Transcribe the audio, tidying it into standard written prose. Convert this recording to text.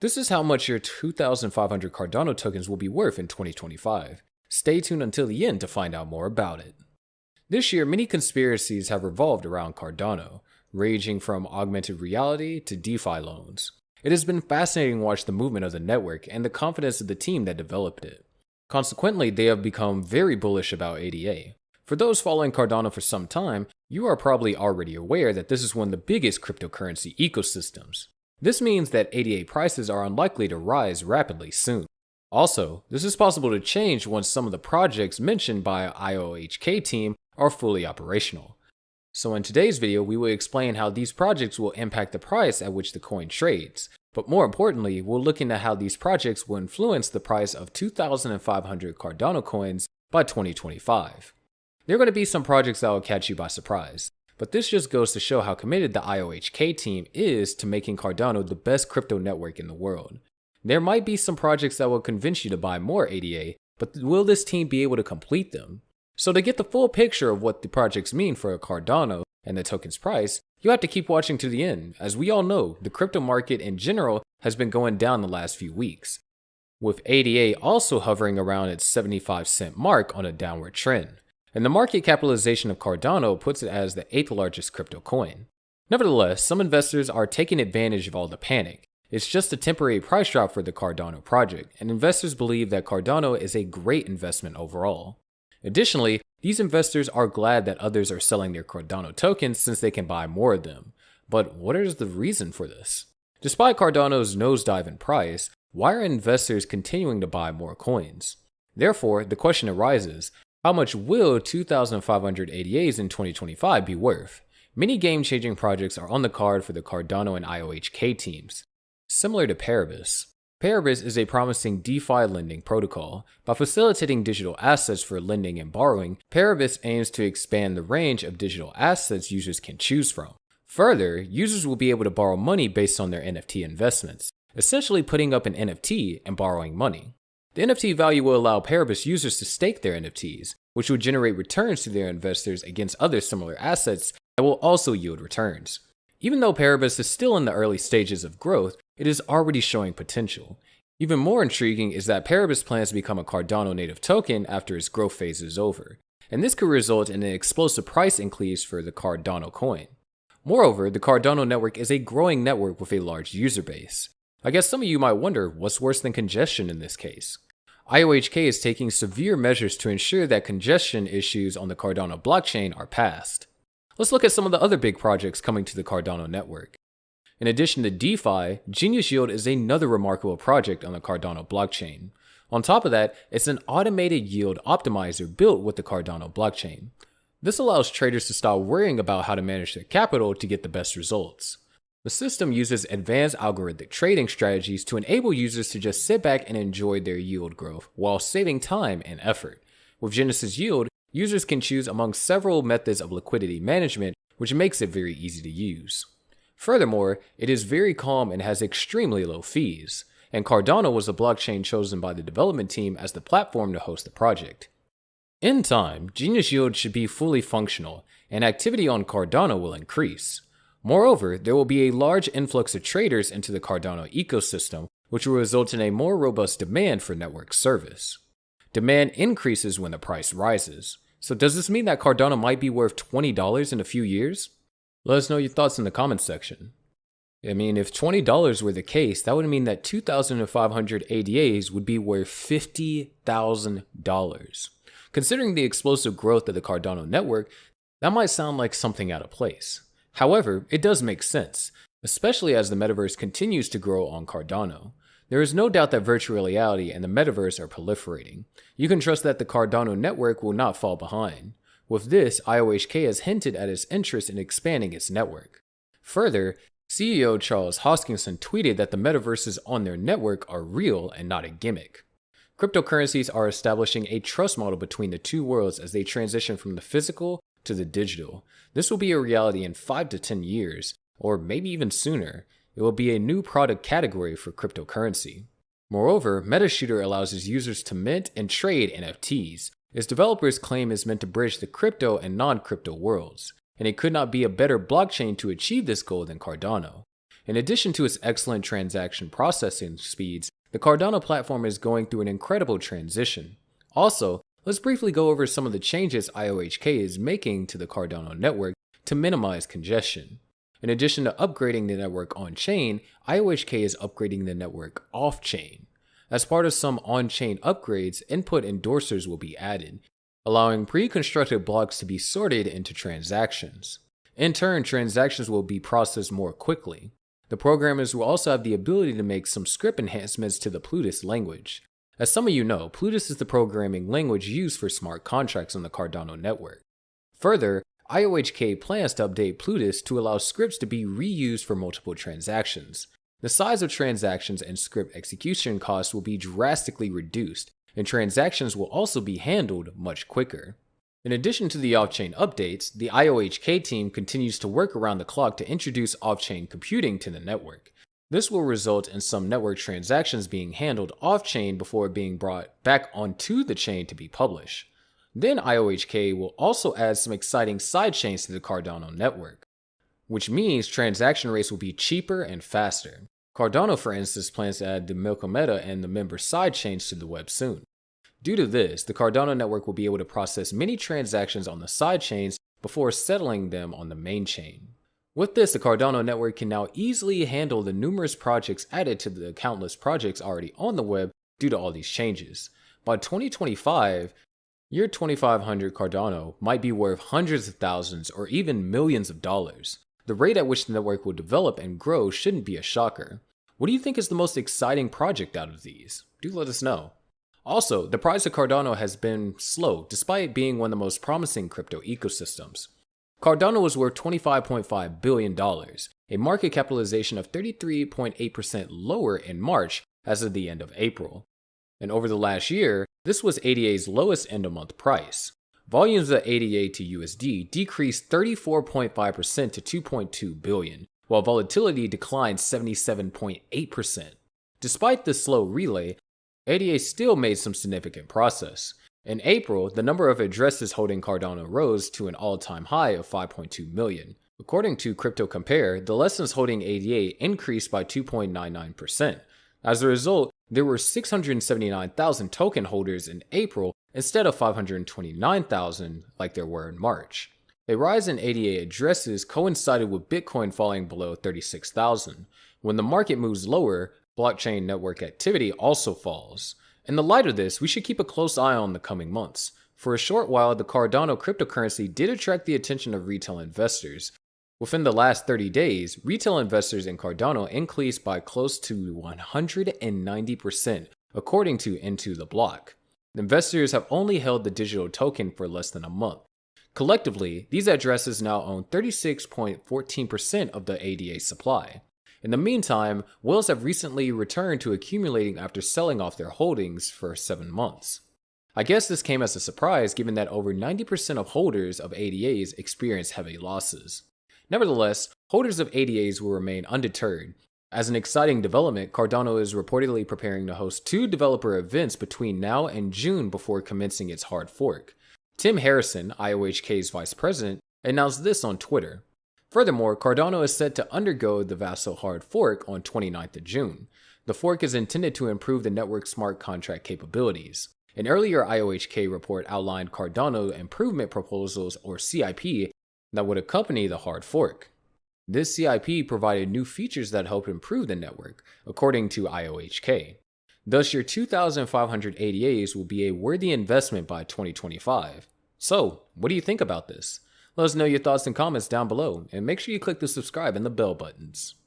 This is how much your 2,500 Cardano tokens will be worth in 2025. Stay tuned until the end to find out more about it. This year, many conspiracies have revolved around Cardano, ranging from augmented reality to DeFi loans. It has been fascinating to watch the movement of the network and the confidence of the team that developed it. Consequently, they have become very bullish about ADA. For those following Cardano for some time, you are probably already aware that this is one of the biggest cryptocurrency ecosystems. This means that ADA prices are unlikely to rise rapidly soon. Also, this is possible to change once some of the projects mentioned by IOHK team are fully operational. So in today's video, we will explain how these projects will impact the price at which the coin trades. But more importantly, we'll look into how these projects will influence the price of 2,500 Cardano coins by 2025. There are going to be some projects that will catch you by surprise, but this just goes to show how committed the IOHK team is to making Cardano the best crypto network in the world. There might be some projects that will convince you to buy more ADA, but will this team be able to complete them? So to get the full picture of what the projects mean for Cardano and the token's price, you have to keep watching to the end. As we all know, the crypto market in general has been going down the last few weeks, with ADA also hovering around its 75-cent mark on a downward trend. And the market capitalization of Cardano puts it as the 8th largest crypto coin. Nevertheless, some investors are taking advantage of all the panic. It's just a temporary price drop for the Cardano project, and investors believe that Cardano is a great investment overall. Additionally, these investors are glad that others are selling their Cardano tokens since they can buy more of them. But what is the reason for this? Despite Cardano's nosedive in price, why are investors continuing to buy more coins? Therefore, the question arises, how much will 2,500 ADAs in 2025 be worth? Many game-changing projects are on the card for the Cardano and IOHK teams. Similar to Paribus. Paribus is a promising DeFi lending protocol. By facilitating digital assets for lending and borrowing, Paribus aims to expand the range of digital assets users can choose from. Further, users will be able to borrow money based on their NFT investments, essentially putting up an NFT and borrowing money. The NFT value will allow Paribus users to stake their NFTs, which will generate returns to their investors against other similar assets that will also yield returns. Even though Paribus is still in the early stages of growth, it is already showing potential. Even more intriguing is that Paribus plans to become a Cardano native token after its growth phase is over, and this could result in an explosive price increase for the Cardano coin. Moreover, the Cardano network is a growing network with a large user base. I guess some of you might wonder, what's worse than congestion in this case? IOHK is taking severe measures to ensure that congestion issues on the Cardano blockchain are passed. Let's look at some of the other big projects coming to the Cardano network. In addition to DeFi, Genius Yield is another remarkable project on the Cardano blockchain. On top of that, it's an automated yield optimizer built with the Cardano blockchain. This allows traders to stop worrying about how to manage their capital to get the best results. The system uses advanced algorithmic trading strategies to enable users to just sit back and enjoy their yield growth while saving time and effort. With Genesis Yield, users can choose among several methods of liquidity management, which makes it very easy to use. Furthermore, it is very calm and has extremely low fees, and Cardano was the blockchain chosen by the development team as the platform to host the project. In time, Genius Yield should be fully functional, and activity on Cardano will increase. Moreover, there will be a large influx of traders into the Cardano ecosystem, which will result in a more robust demand for network service. Demand increases when the price rises. So does this mean that Cardano might be worth $20 in a few years? Let us know your thoughts in the comments section. If $20 were the case, that would mean that 2,500 ADAs would be worth $50,000. Considering the explosive growth of the Cardano network, that might sound like something out of place. However, it does make sense, especially as the metaverse continues to grow on Cardano. There is no doubt that virtual reality and the metaverse are proliferating. You can trust that the Cardano network will not fall behind. With this, IOHK has hinted at its interest in expanding its network. Further, CEO Charles Hoskinson tweeted that the metaverses on their network are real and not a gimmick. Cryptocurrencies are establishing a trust model between the two worlds as they transition from the physical to the digital. This will be a reality in 5 to 10 years, or maybe even sooner. It will be a new product category for cryptocurrency. Moreover, MetaShooter allows its users to mint and trade NFTs. Its developers claim it's meant to bridge the crypto and non-crypto worlds, and it could not be a better blockchain to achieve this goal than Cardano. In addition to its excellent transaction processing speeds, the Cardano platform is going through an incredible transition. Also, let's briefly go over some of the changes IOHK is making to the Cardano network to minimize congestion. In addition to upgrading the network on-chain, IOHK is upgrading the network off-chain. As part of some on-chain upgrades, input endorsers will be added, allowing pre-constructed blocks to be sorted into transactions. In turn, transactions will be processed more quickly. The programmers will also have the ability to make some script enhancements to the Plutus language. As some of you know, Plutus is the programming language used for smart contracts on the Cardano network. Further, IOHK plans to update Plutus to allow scripts to be reused for multiple transactions. The size of transactions and script execution costs will be drastically reduced, and transactions will also be handled much quicker. In addition to the off-chain updates, the IOHK team continues to work around the clock to introduce off-chain computing to the network. This will result in some network transactions being handled off-chain before being brought back onto the chain to be published. Then IOHK will also add some exciting sidechains to the Cardano network, which means transaction rates will be cheaper and faster. Cardano, for instance, plans to add the Milkometa and the member sidechains to the web soon. Due to this, the Cardano network will be able to process many transactions on the sidechains before settling them on the main chain. With this, the Cardano network can now easily handle the numerous projects added to the countless projects already on the web due to all these changes. By 2025, your 2500 Cardano might be worth hundreds of thousands or even millions of dollars. The rate at which the network will develop and grow shouldn't be a shocker. What do you think is the most exciting project out of these? Do let us know. Also, the price of Cardano has been slow despite being one of the most promising crypto ecosystems. Cardano was worth $25.5 billion, a market capitalization of 33.8% lower in March as of the end of April. And over the last year, this was ADA's lowest end-of-month price. Volumes of ADA to USD decreased 34.5% to 2.2 billion, while volatility declined 77.8%. Despite this slow relay, ADA still made some significant progress. In April, the number of addresses holding Cardano rose to an all-time high of 5.2 million. According to Crypto Compare, the lessons holding ADA increased by 2.99%. As a result, there were 679,000 token holders in April instead of 529,000 like there were in March. A rise in ADA addresses coincided with Bitcoin falling below 36,000. When the market moves lower, blockchain network activity also falls. In the light of this, we should keep a close eye on the coming months. For a short while, the Cardano cryptocurrency did attract the attention of retail investors. Within the last 30 days, retail investors in Cardano increased by close to 190%, according to Into the Block. Investors have only held the digital token for less than a month. Collectively, these addresses now own 36.14% of the ADA supply. In the meantime, whales have recently returned to accumulating after selling off their holdings for 7 months. I guess this came as a surprise given that over 90% of holders of ADAs experience heavy losses. Nevertheless, holders of ADAs will remain undeterred. As an exciting development, Cardano is reportedly preparing to host 2 developer events between now and June before commencing its hard fork. Tim Harrison, IOHK's vice president, announced this on Twitter. Furthermore, Cardano is set to undergo the Vaso hard fork on 29th of June. The fork is intended to improve the network's smart contract capabilities. An earlier IOHK report outlined Cardano improvement proposals, or CIP, that would accompany the hard fork. This CIP provided new features that help improve the network, according to IOHK. Thus, your 2,500 ADAs will be a worthy investment by 2025. So, what do you think about this? Let us know your thoughts and comments down below, and make sure you click the subscribe and the bell buttons.